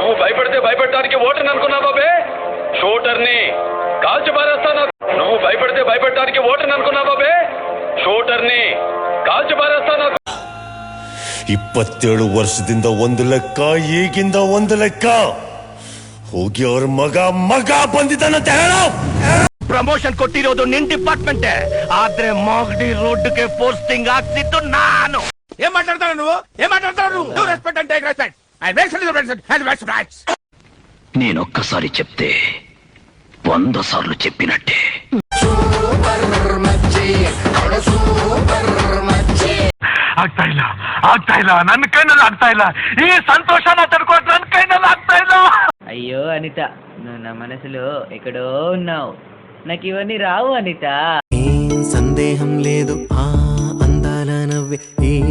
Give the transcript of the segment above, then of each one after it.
నువ్వు భయపడితే భయపెట్టడానికి ఓటర్ని అనుకున్నావా బే? షూటర్ని కాల్చి పారేస్తాను. నువ్వు భయపడితే భయపెట్టడానికి ఓటర్ని అనుకున్నావా బే? షూటర్ని ಕಾಲ್ಚಿ ಬಾರಿಸ್ತಾನ. 27 ವರ್ಷದಿಂದ ಒಂದು ಲೆಕ್ಕ, ಈಗಿಂದ ಒಂದು ಲೆಕ್ಕ. ಹೋಗಿ ಅವ್ರ ಮಗ ಬಂದಿದ್ದಾನಂತ ಹೇಳೋ. ಪ್ರಮೋಷನ್ ಕೊಟ್ಟಿರೋದು ನಿನ್ ಡಿಪಾರ್ಟ್ಮೆಂಟ್, ಆದ್ರೆ ಮಾಗಡಿ ರೋಡ್ಗೆ ಪೋಸ್ಟಿಂಗ್ ಆಗ್ತಿದ್ದು ನಾನು. ಏನ್ ಮಾತಾಡ್ತಾರ నువ్వు రెస్పెక్ట్ అంటే రెస్పెక్ట్. నేనొక్కసారి చెప్తే 100 సార్లు చెప్పినట్టే. ಆಗ್ತಾ ಇಲ್ಲ ನನ್ನ ಕೈನಲ್ಲಿ ಆಗ್ತಾ ಇಲ್ಲ. ಈ సంతోషాన్ని తడుకోవడం ನನ್ನ కైనల్లో ಆಗ್ತಾ ಇಲ್ಲ. అయ్యో అనిత, నువ్వు నా మనసులో ఎక్కడో ఉన్నావు. నాకు ఇవన్నీ రావు అనిత. సందేహం లేదు, ఆ అందాల నవ్వే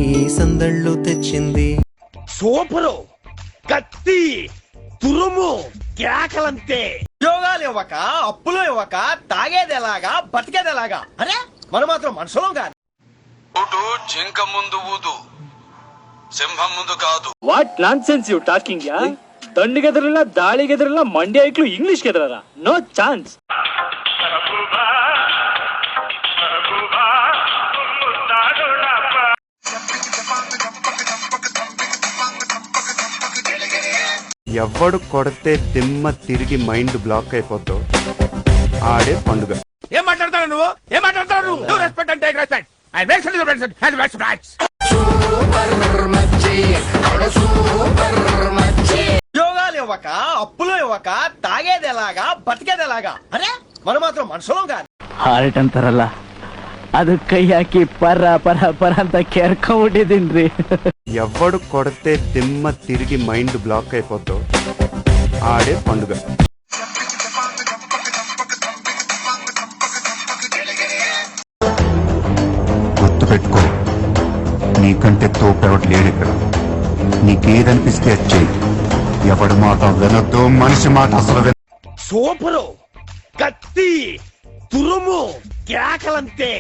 ఈ సందళ్ళు తెచ్చింది. సూపరు, కత్తి, తురుము, కేకలంతే. ఉద్యోగాలు ఇవ్వక, అప్పులు ఇవ్వక, తాగేది ఎలాగా, బతికేది ఎలాగా? అరే మనం మాత్రం మనుషులం కాదు. జింక ముందు ఊదు, సింహం ముందు కాదు. ವಾಟ್ ನಾನ್ಸೆನ್ಸ್ ಯು ಟಾಕಿಂಗ್ ಯಾ? ದಂಡಿಗೆದರಲ್ಲ, ದಾಳಿಗೆದರಲ್ಲ, ಮಂಡ್ಯ ಐಕ್ಳು ಇಂಗ್ಲಿಷ್ ಗೆದರಲ್ಲ. No chance. ఎవడు కొడితే దిమ్మ తిరిగి మైండ్ బ్లాక్ అయిపోతావు, ఆడే పండుగ. ఏం మాట్లాడతారు నువ్వు రెస్పెక్ట్ అంటే రెస్పెక్ట్. ఉద్యోగాలు ఇవ్వక, అప్పులు ఇవ్వక, తాగేది ఎలాగా, బతికేది ఎలాగా? అరే మనం మాత్రం మనుషులం కాదు. ಹಾರ್ಟ್ ಅಂತಾರಲ್ಲ, ಅದು ಕೈ ಹಾಕಿ ಪರ ಪರ ಪರ ಅಂತ ಕೆರ್ಕೊಂಡ್ಬಿಟ್ಟಿದೀನ್ರಿ. ఎవడు కొడితే దిమ్మ తిరిగి మైండ్ బ్లాక్ అయిపోతావు, ఆడే పండుగ. గుర్తుపెట్టుకో, నీకంటే తోపెవడు లేడు ఇక్కడ. నీకేదనిపిస్తే వచ్చేయి. ఎవడి మాట వినొద్దు, మనిషి మాట అసలు విన. సూపరు, కత్తి, తురుము, కేకలంతే.